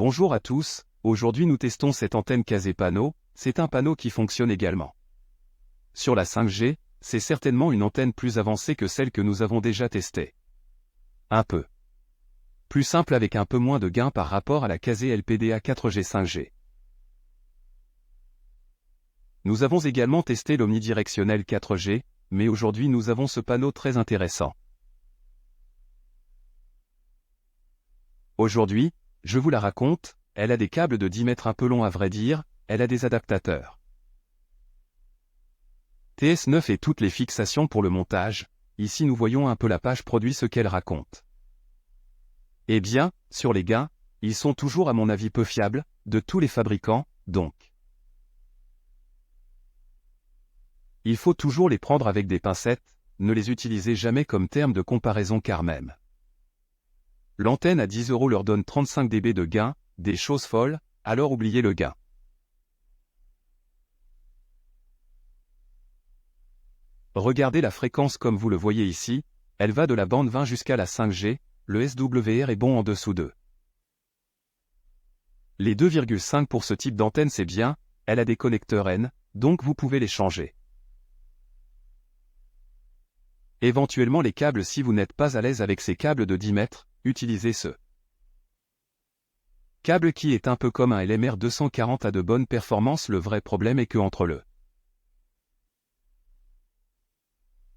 Bonjour à tous, aujourd'hui nous testons cette antenne casée panneau, c'est un panneau qui fonctionne également. Sur la 5G, c'est certainement une antenne plus avancée que celle que nous avons déjà testée. Un peu plus simple avec un peu moins de gain par rapport à la casée LPDA 4G 5G. Nous avons également testé l'omnidirectionnel 4G, mais aujourd'hui nous avons ce panneau très intéressant. Aujourd'hui, je vous la raconte, elle a des câbles de 10 mètres un peu longs à vrai dire, elle a des adaptateurs TS9 et toutes les fixations pour le montage. Ici nous voyons un peu la page produit ce qu'elle raconte. Eh bien, sur les gains, ils sont toujours à mon avis peu fiables, de tous les fabricants, donc. Il faut toujours les prendre avec des pincettes, ne les utilisez jamais comme terme de comparaison car même. L'antenne à 10 € leur donne 35 dB de gain, des choses folles, alors oubliez le gain. Regardez la fréquence comme vous le voyez ici, elle va de la bande 20 jusqu'à la 5G, le SWR est bon en dessous d'eux. Les 2,5 pour ce type d'antenne c'est bien, elle a des connecteurs N, donc vous pouvez les changer. Éventuellement les câbles si vous n'êtes pas à l'aise avec ces câbles de 10 mètres, utilisez ce câble qui est un peu comme un LMR 240 à de bonnes performances. Le vrai problème est que entre le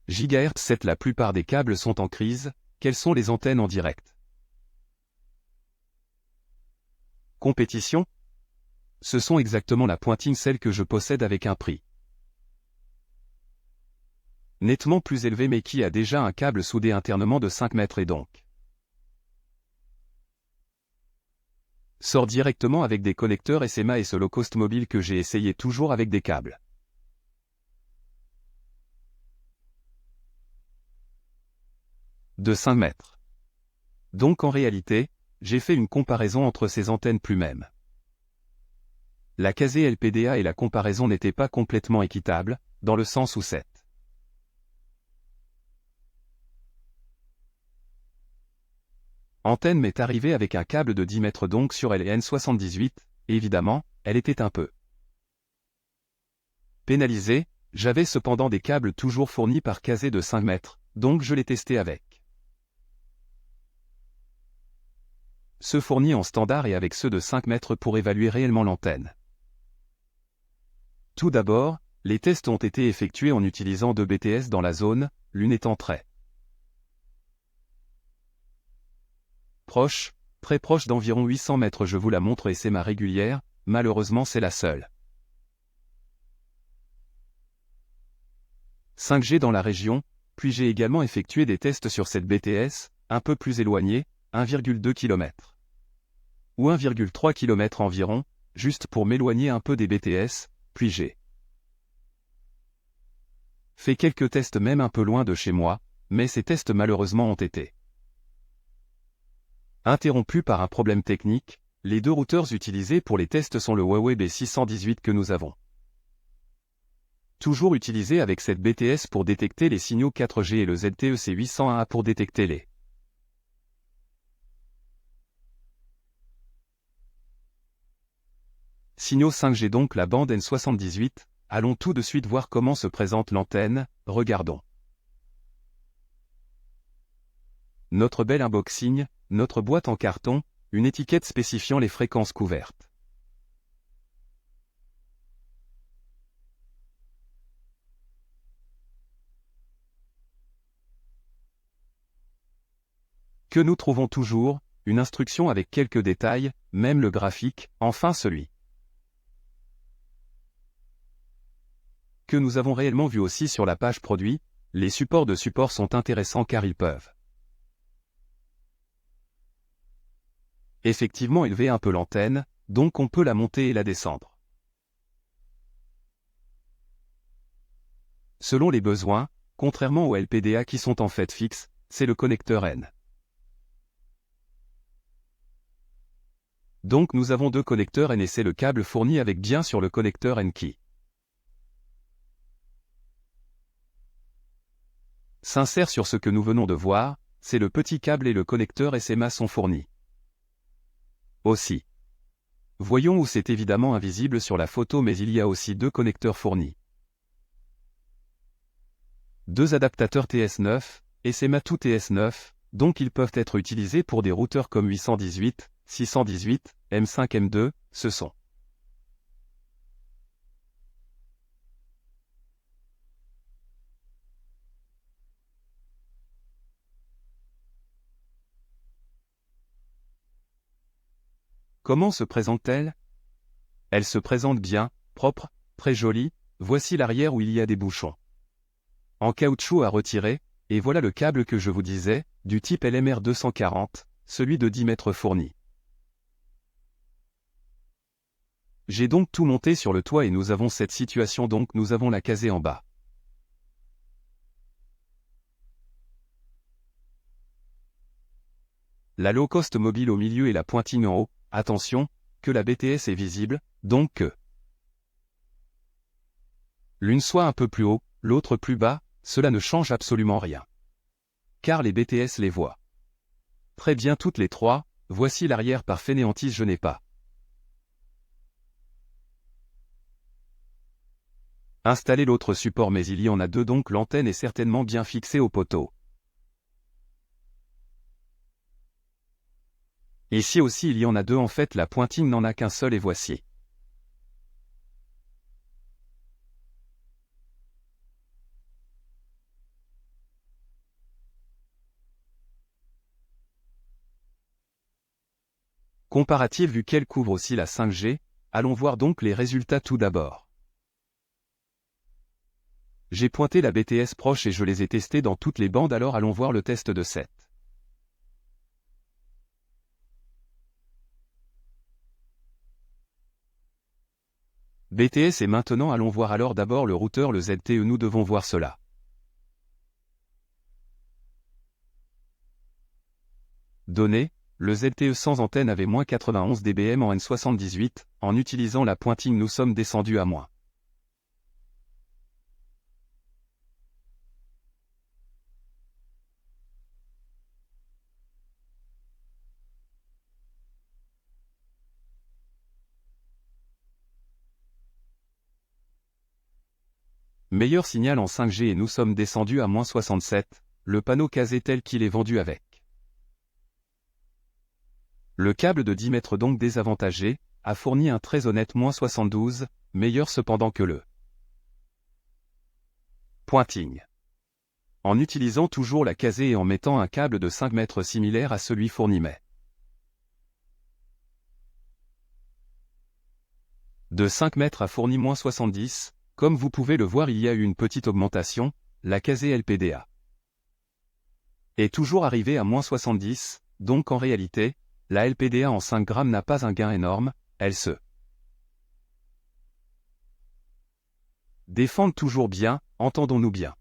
GHz 7 la plupart des câbles sont en crise. Quelles sont les antennes en direct? Compétition? Ce sont exactement la pointine celle que je possède avec un prix nettement plus élevé mais qui a déjà un câble soudé internement de 5 mètres et donc sort directement avec des connecteurs SMA et ce low cost mobile que j'ai essayé toujours avec des câbles de 5 mètres. Donc en réalité, j'ai fait une comparaison entre ces antennes plus même. La casée LPDA et la comparaison n'étaient pas complètement équitables, dans le sens où cette antenne m'est arrivée avec un câble de 10 mètres donc sur LN78, et évidemment, elle était un peu pénalisée. J'avais cependant des câbles toujours fournis par casée de 5 mètres, donc je l'ai testé avec ceux fournis en standard et avec ceux de 5 mètres pour évaluer réellement l'antenne. Tout d'abord, les tests ont été effectués en utilisant deux BTS dans la zone, l'une étant très proche d'environ 800 mètres. Je vous la montre et c'est ma régulière, malheureusement c'est la seule 5G dans la région, puis j'ai également effectué des tests sur cette BTS, un peu plus éloignée, 1,2 km ou 1,3 km environ, juste pour m'éloigner un peu des BTS, puis j'ai fait quelques tests même un peu loin de chez moi, mais ces tests malheureusement ont été interrompus par un problème technique. Les deux routeurs utilisés pour les tests sont le Huawei B618 que nous avons toujours utilisé avec cette BTS pour détecter les signaux 4G et le ZTE C801A pour détecter les signaux 5G donc la bande N78. Allons tout de suite voir comment se présente l'antenne, regardons. Notre bel unboxing, notre boîte en carton, une étiquette spécifiant les fréquences couvertes. Que nous trouvons toujours, une instruction avec quelques détails, même le graphique, enfin celui que nous avons réellement vu aussi sur la page produit. Les supports de support sont intéressants car ils peuvent effectivement élever un peu l'antenne, donc on peut la monter et la descendre selon les besoins, contrairement aux LPDA qui sont en fait fixes, c'est le connecteur N. Donc nous avons deux connecteurs N et c'est le câble fourni avec bien sur le connecteur N qui s'insère sur ce que nous venons de voir, c'est le petit câble et le connecteur SMA sont fournis aussi Voyons où c'est évidemment invisible sur la photo, mais il y a aussi deux connecteurs fournis. Deux adaptateurs TS9, et c'est Matou TS9, donc ils peuvent être utilisés pour des routeurs comme 818, 618, M5 M2, ce sont. Comment se présente-t-elle? Elle se présente bien, propre, très jolie. Voici l'arrière où il y a des bouchons en caoutchouc à retirer, et voilà le câble que je vous disais, du type LMR 240, celui de 10 mètres fourni. J'ai donc tout monté sur le toit et nous avons cette situation, donc nous avons la casée en bas. La low cost mobile au milieu et la pointine en haut. Attention, que la BTS est visible, donc que l'une soit un peu plus haut, l'autre plus bas, cela ne change absolument rien. Car les BTS les voient très bien toutes les trois. Voici l'arrière par fainéantise, je n'ai pas installé l'autre support, mais il y en a deux, donc l'antenne est certainement bien fixée au poteau. Ici aussi il y en a deux, en fait la pointine n'en a qu'un seul et voici. Comparative vue qu'elle couvre aussi la 5G, allons voir donc les résultats tout d'abord. J'ai pointé la BTS proche et je les ai testés dans toutes les bandes, alors allons voir le test de 7. BTS et maintenant allons voir alors d'abord le routeur, le ZTE, nous devons voir cela. Données, le ZTE sans antenne avait moins 91 dBm en N78, en utilisant la pointine nous sommes descendus à moins. Meilleur signal en 5G et nous sommes descendus à moins 67, le panneau casé tel qu'il est vendu avec. Le câble de 10 mètres donc désavantagé, a fourni un très honnête moins 72, meilleur cependant que le pointing. En utilisant toujours la casée et en mettant un câble de 5 mètres similaire à celui fourni mais de 5 mètres a fourni moins 70, comme vous pouvez le voir il y a eu une petite augmentation, la casée LPDA est toujours arrivée à moins 70, donc en réalité, la LPDA en 5 grammes n'a pas un gain énorme, elle se défend toujours bien, entendons-nous bien.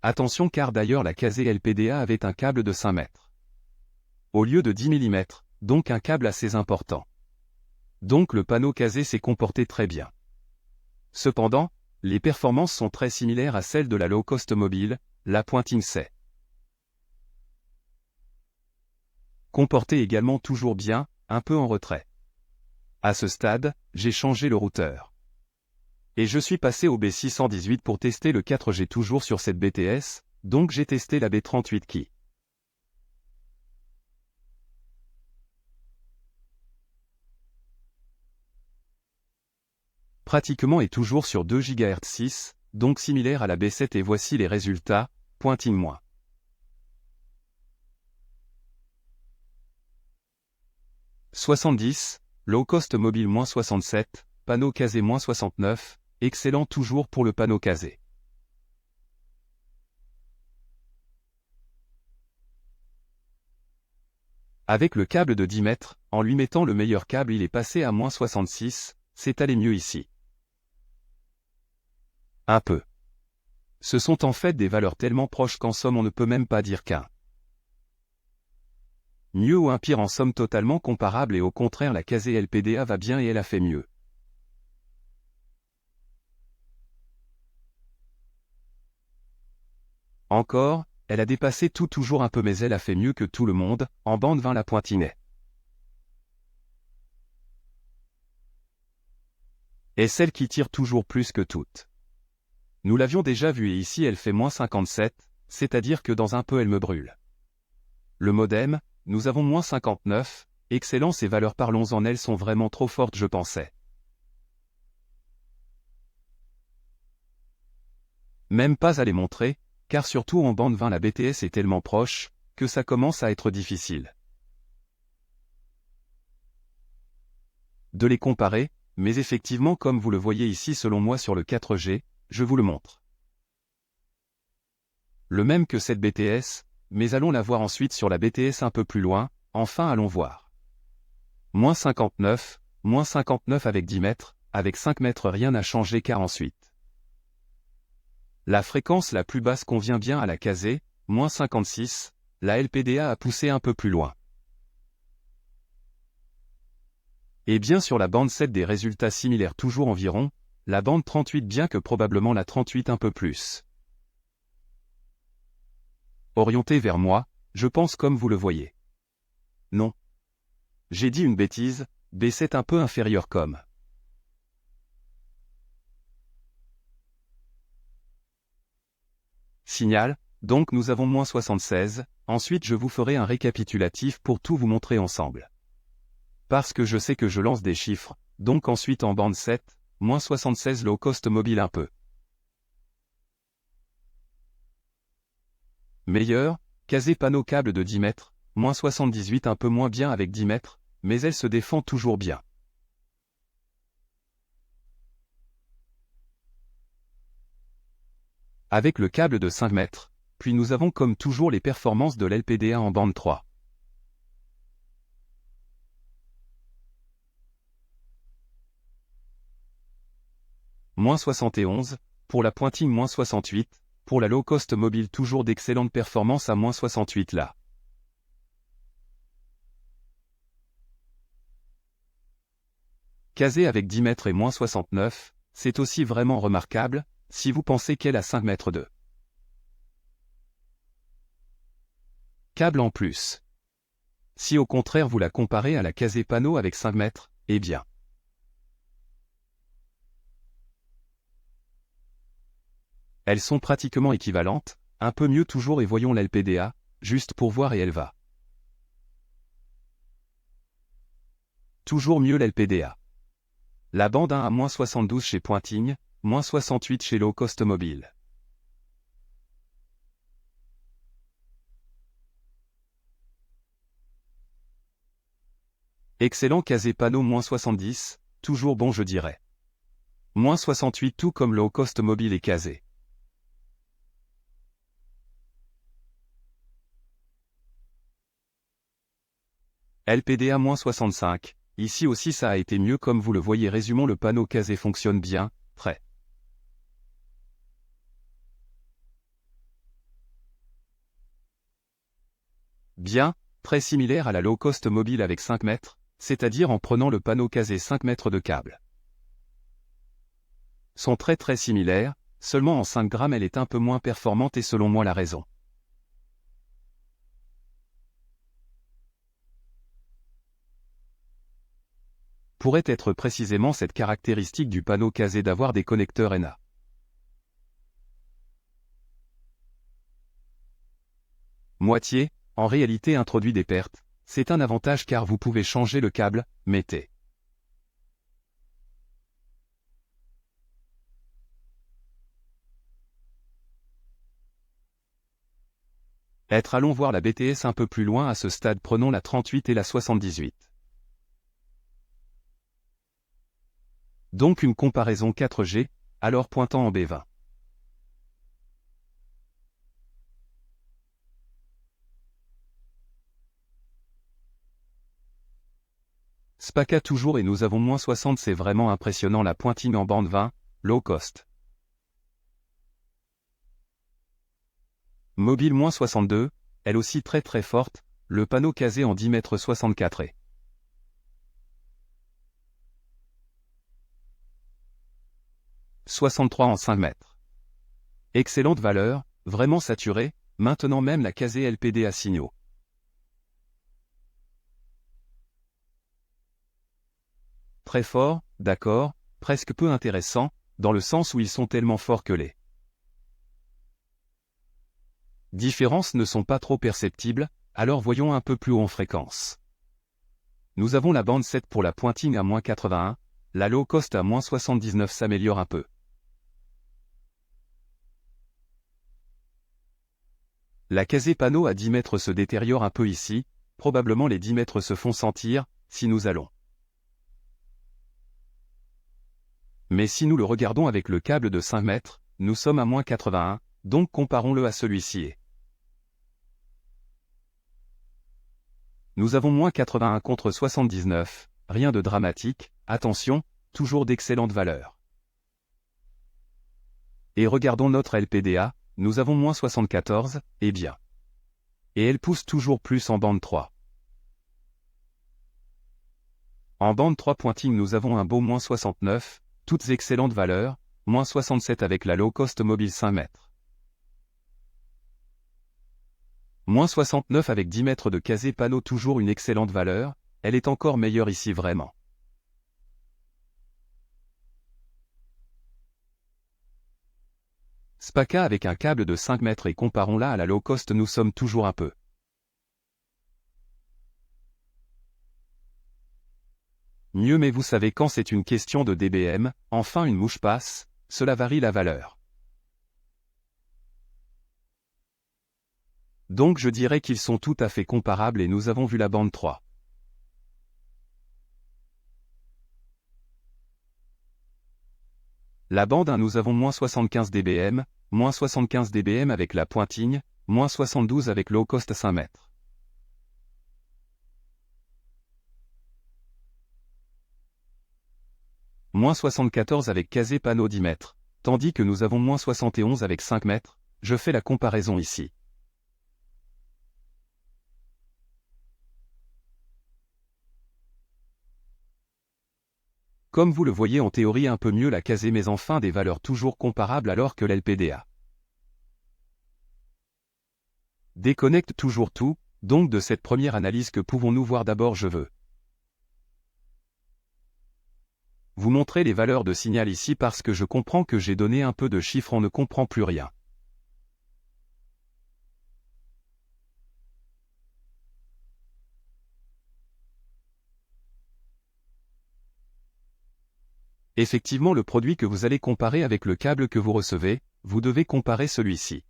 Attention car d'ailleurs la casée LPDA avait un câble de 5 mètres au lieu de 10 mm, donc un câble assez important. Donc le panneau casé s'est comporté très bien. Cependant, les performances sont très similaires à celles de la low cost mobile, la pointine s'est comporté également toujours bien, un peu en retrait. À ce stade, j'ai changé le routeur. Et je suis passé au B618 pour tester le 4G toujours sur cette BTS, donc j'ai testé la B38 qui pratiquement est toujours sur 2 GHz 6, donc similaire à la B7 et voici les résultats, pointine moins 70, low cost mobile moins 67, panneau casé moins 69, excellent toujours pour le panneau casé. Avec le câble de 10 mètres, en lui mettant le meilleur câble il est passé à moins 66, c'est allé mieux ici. Un peu. Ce sont en fait des valeurs tellement proches qu'en somme on ne peut même pas dire qu'un mieux ou un pire en somme totalement comparable et au contraire la casée LPDA va bien et elle a fait mieux. Encore, elle a dépassé tout toujours un peu mais elle a fait mieux que tout le monde, en bande 20 la pointinait. est celle qui tire toujours plus que toutes. Nous l'avions déjà vu et ici elle fait -57, c'est-à-dire que dans un peu elle me brûle. Le modem, nous avons -59, excellent, ces valeurs, parlons-en, elles sont vraiment trop fortes, je pensais. Même pas à les montrer, car surtout en bande 20 la BTS est tellement proche, que ça commence à être difficile de les comparer, mais effectivement comme vous le voyez ici selon moi sur le 4G, je vous le montre. Le même que cette BTS, mais allons la voir ensuite sur la BTS un peu plus loin, enfin allons voir. -59, -59 avec 10 mètres, avec 5 mètres rien n'a changé car ensuite. La fréquence la plus basse convient bien à la casée, -56, la LPDA a poussé un peu plus loin. Et bien sur la bande 7 des résultats similaires toujours environ, la bande 38 bien que probablement la 38 un peu plus orientée vers moi, je pense comme vous le voyez. Non. J'ai dit une bêtise, B7 un peu inférieur comme. Signal, donc nous avons -76, ensuite je vous ferai un récapitulatif pour tout vous montrer ensemble. Parce que je sais que je lance des chiffres, donc ensuite en bande 7, -76 low cost mobile un peu meilleur, casé panneau câble de 10 mètres, -78 un peu moins bien avec 10 mètres, mais elle se défend toujours bien. Avec le câble de 5 mètres, puis nous avons comme toujours les performances de l'LPDA en bande 3. -71, pour la pointine -68, pour la low cost mobile toujours d'excellentes performances à -68 là. Casé avec 10 mètres et -69, c'est aussi vraiment remarquable, si vous pensez qu'elle a 5 mètres de câble en plus. Si au contraire vous la comparez à la casée panneau avec 5 mètres, eh bien. Elles sont pratiquement équivalentes, un peu mieux toujours et voyons l'LPDA, juste pour voir et elle va. Toujours mieux l'LPDA. La bande 1 à -72 chez Pointing, -68 chez Low Cost Mobile. Excellent casé panneau -70, toujours bon je dirais. -68 tout comme Low Cost Mobile est casé. LPDA -65, ici aussi ça a été mieux comme vous le voyez, résumons le panneau casé fonctionne bien, très bien, très similaire à la low cost mobile avec 5 mètres, c'est-à-dire en prenant le panneau casé 5 mètres de câble. Sont très similaires, seulement en 5 grammes elle est un peu moins performante et selon moi la raison. Pourrait être précisément cette caractéristique du panneau casé d'avoir des connecteurs NA. Moitié, en réalité introduit des pertes, c'est un avantage car vous pouvez changer le câble, mettez. Allons voir la BTS un peu plus loin à ce stade, prenons la 38 et la 78. Donc une comparaison 4G, alors pointant en B20. SPACA toujours et nous avons -60, c'est vraiment impressionnant la pointine en bande 20, low cost. Mobile -62, elle aussi très forte, le panneau casé en 10 mètres 64 et 63 en 5 mètres. Excellente valeur, vraiment saturée, maintenant même la casée LPD à signaux. Très fort, d'accord, presque peu intéressants, dans le sens où ils sont tellement forts que les différences ne sont pas trop perceptibles, alors voyons un peu plus haut en fréquence. Nous avons la bande 7 pour la pointing à -81, la low cost à -79 s'améliore un peu. La casée panneau à 10 mètres se détériore un peu ici, probablement les 10 mètres se font sentir, si nous allons. Mais si nous le regardons avec le câble de 5 mètres, nous sommes à -81, donc comparons-le à celui-ci. Nous avons -81 contre 79, rien de dramatique, attention, toujours d'excellente valeur. Et regardons notre LPDA, nous avons -74, eh bien. Et elle pousse toujours plus en bande 3. En bande 3 pointing nous avons un beau -69, toutes excellentes valeurs, -67 avec la low cost mobile 5 mètres. -69 avec 10 mètres de casée panneau toujours une excellente valeur, elle est encore meilleure ici vraiment. Spaca avec un câble de 5 mètres et comparons-la à la low cost nous sommes toujours un peu mieux mais vous savez quand c'est une question de dBm, enfin une mouche passe, cela varie la valeur. Donc je dirais qu'ils sont tout à fait comparables et nous avons vu la bande 3. La bande 1 nous avons -75 dBm, -75 dBm avec la pointing, -72 avec low cost 5 mètres. -74 avec casée panneau 10 mètres, tandis que nous avons -71 avec 5 mètres, je fais la comparaison ici. Comme vous le voyez en théorie un peu mieux la casée mais enfin des valeurs toujours comparables alors que l'LPDA déconnecte toujours tout, donc de cette première analyse que pouvons-nous voir d'abord je veux vous montrer les valeurs de signal ici parce que je comprends que j'ai donné un peu de chiffres on ne comprend plus rien. Effectivement le produit que vous allez comparer avec le câble que vous recevez, vous devez comparer celui-ci.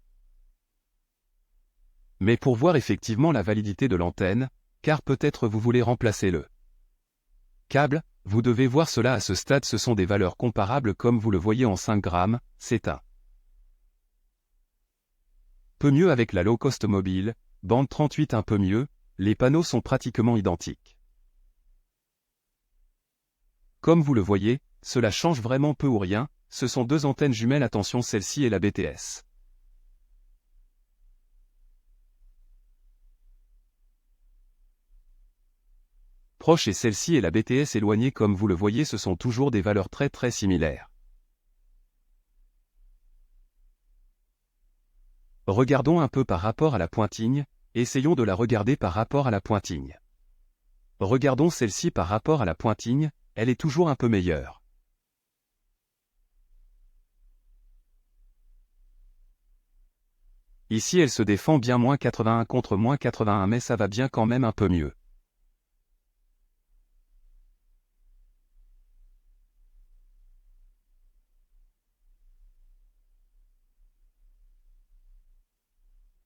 Mais pour voir effectivement la validité de l'antenne, car peut-être vous voulez remplacer le câble, vous devez voir cela à ce stade ce sont des valeurs comparables comme vous le voyez en 5 grammes, c'est un peu mieux avec la low cost mobile, bande 38 un peu mieux, les panneaux sont pratiquement identiques. Comme vous le voyez, cela change vraiment peu ou rien, ce sont deux antennes jumelles attention celle-ci et la BTS. Proche et celle-ci et la BTS éloignée comme vous le voyez ce sont toujours des valeurs très similaires. Regardons un peu par rapport à la pointing, essayons de la regarder par rapport à la pointing. Regardons celle-ci par rapport à la pointing, elle est toujours un peu meilleure. Ici elle se défend bien -81 contre -81 mais ça va bien quand même un peu mieux.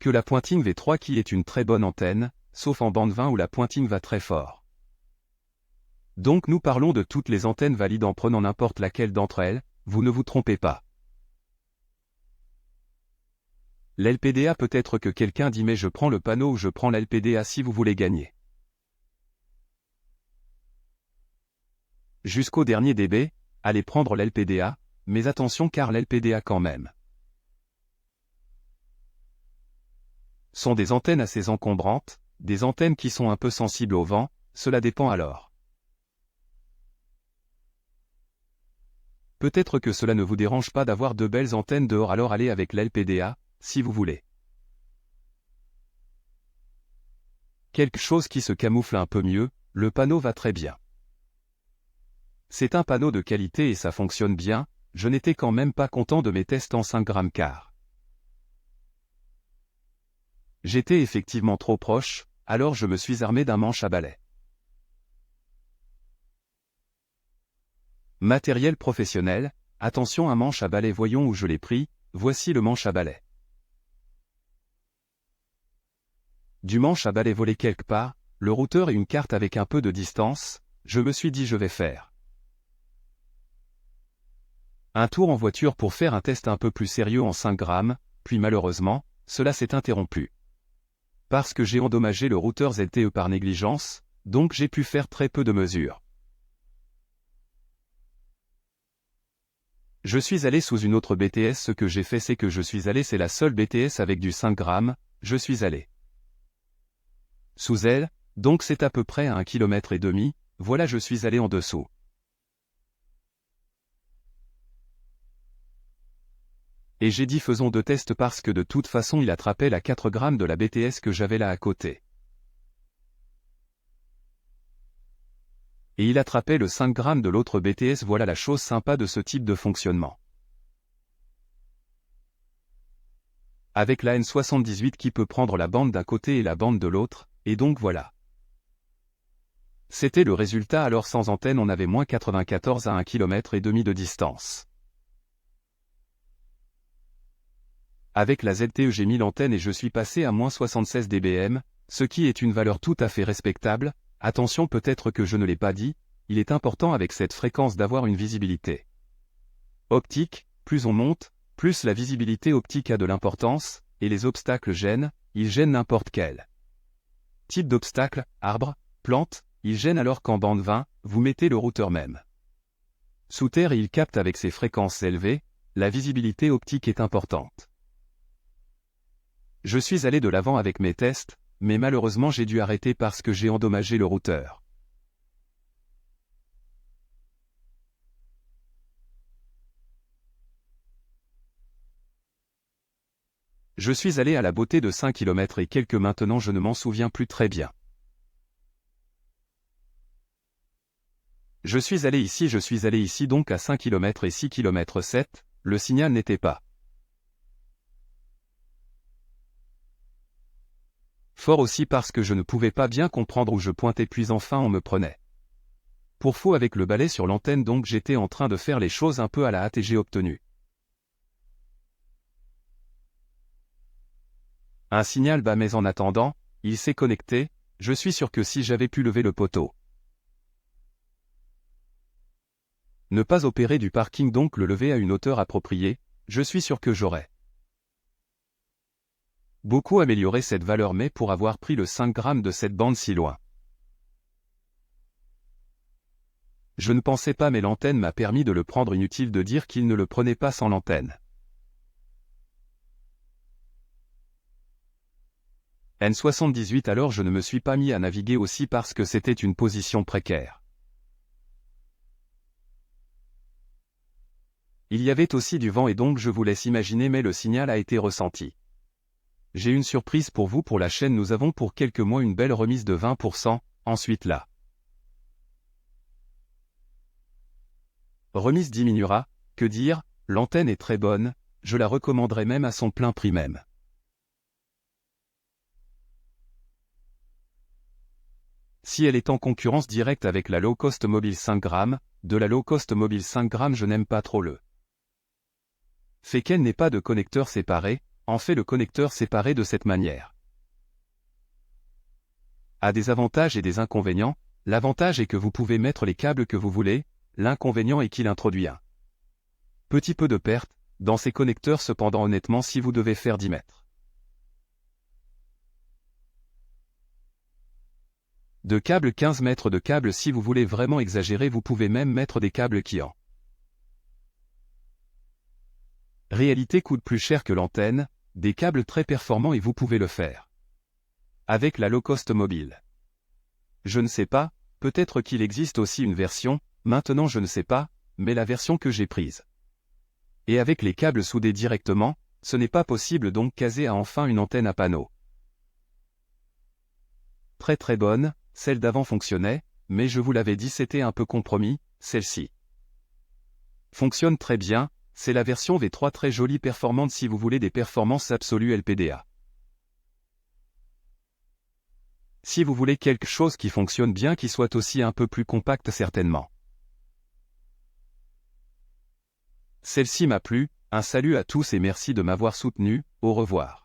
Que la pointing V3 qui est une très bonne antenne, sauf en bande 20 où la pointing va très fort. Donc nous parlons de toutes les antennes valides en prenant n'importe laquelle d'entre elles, vous ne vous trompez pas. L'LPDA peut-être que quelqu'un dit mais je prends le panneau ou je prends l'LPDA si vous voulez gagner. Jusqu'au dernier dB, allez prendre l'LPDA, mais attention car l'LPDA quand même sont des antennes assez encombrantes, des antennes qui sont un peu sensibles au vent, cela dépend alors. Peut-être que cela ne vous dérange pas d'avoir de belles antennes dehors alors allez avec l'LPDA, si vous voulez. Quelque chose qui se camoufle un peu mieux, le panneau va très bien. C'est un panneau de qualité et ça fonctionne bien, je n'étais quand même pas content de mes tests en 5 grammes quart. J'étais effectivement trop proche, alors je me suis armé d'un manche à balai. Matériel professionnel, attention un manche à balai, voyons où je l'ai pris, voici le manche à balai. Du manche à balai volé quelque part, le routeur et une carte avec un peu de distance, je me suis dit je vais faire un tour en voiture pour faire un test un peu plus sérieux en 5 grammes, puis malheureusement, cela s'est interrompu. Parce que j'ai endommagé le routeur ZTE par négligence, donc j'ai pu faire très peu de mesures. Je suis allé sous une autre BTS, ce que j'ai fait c'est que c'est la seule BTS avec du 5 grammes, je suis allé sous elle, donc c'est à peu près à 1,5 km, voilà je suis allé en dessous. Et j'ai dit faisons 2 tests parce que de toute façon il attrapait la 4 grammes de la BTS que j'avais là à côté. Et il attrapait le 5 grammes de l'autre BTS, voilà la chose sympa de ce type de fonctionnement. Avec la N78 qui peut prendre la bande d'un côté et la bande de l'autre, et donc voilà. C'était le résultat, alors sans antenne on avait moins 94 à 1,5 km de distance. Avec la ZTE j'ai mis l'antenne et je suis passé à moins 76 dBm, ce qui est une valeur tout à fait respectable. Attention, peut-être que je ne l'ai pas dit, il est important avec cette fréquence d'avoir une visibilité optique, plus on monte, plus la visibilité optique a de l'importance, et les obstacles gênent, ils gênent n'importe quel type d'obstacle, arbre, plante, ils gênent alors qu'en bande 20, vous mettez le routeur même sous terre et il capte avec ses fréquences élevées, la visibilité optique est importante. Je suis allé de l'avant avec mes tests, mais malheureusement j'ai dû arrêter parce que j'ai endommagé le routeur. Je suis allé à la beauté de 5 km et quelques, maintenant je ne m'en souviens plus très bien. Je suis allé ici donc à 5 km et 6 km 7, le signal n'était pas fort aussi parce que je ne pouvais pas bien comprendre où je pointais, puis enfin on me prenait pour faux avec le balai sur l'antenne, donc j'étais en train de faire les choses un peu à la hâte et j'ai obtenu un signal bas, mais en attendant, il s'est connecté, je suis sûr que si j'avais pu lever le poteau, ne pas opérer du parking donc le lever à une hauteur appropriée, je suis sûr que j'aurais beaucoup amélioré cette valeur, mais pour avoir pris le 5 grammes de cette bande si loin, je ne pensais pas, mais l'antenne m'a permis de le prendre. Inutile de dire qu'il ne le prenait pas sans l'antenne. N78, alors je ne me suis pas mis à naviguer aussi parce que c'était une position précaire. Il y avait aussi du vent et donc je vous laisse imaginer, mais le signal a été ressenti. J'ai une surprise pour vous, pour la chaîne, nous avons pour quelques mois une belle remise de 20%, ensuite la remise diminuera, que dire, l'antenne est très bonne, je la recommanderais même à son plein prix même. Si elle est en concurrence directe avec la Low Cost Mobile 5 grammes, de la Low Cost Mobile 5 grammes je n'aime pas trop le fait qu'elle n'ait pas de connecteur séparé, en fait le connecteur séparé de cette manière a des avantages et des inconvénients. L'avantage est que vous pouvez mettre les câbles que vous voulez, l'inconvénient est qu'il introduit un petit peu de perte dans ces connecteurs. Cependant, honnêtement, si vous devez faire 10 mètres de câble, 15 mètres de câble, si vous voulez vraiment exagérer, vous pouvez même mettre des câbles qui en réalité coûtent plus cher que l'antenne, des câbles très performants, et vous pouvez le faire avec la Low Cost Mobile. Je ne sais pas, peut-être qu'il existe aussi une version, maintenant je ne sais pas, mais la version que j'ai prise et avec les câbles soudés directement, ce n'est pas possible, donc Kazé a enfin une antenne à panneau très bonne. Celle d'avant fonctionnait, mais je vous l'avais dit, c'était un peu compromis, celle-ci fonctionne très bien, c'est la version V3 très jolie performante si vous voulez des performances absolues LPDA. Si vous voulez quelque chose qui fonctionne bien qui soit aussi un peu plus compact certainement. Celle-ci m'a plu, un salut à tous et merci de m'avoir soutenu, au revoir.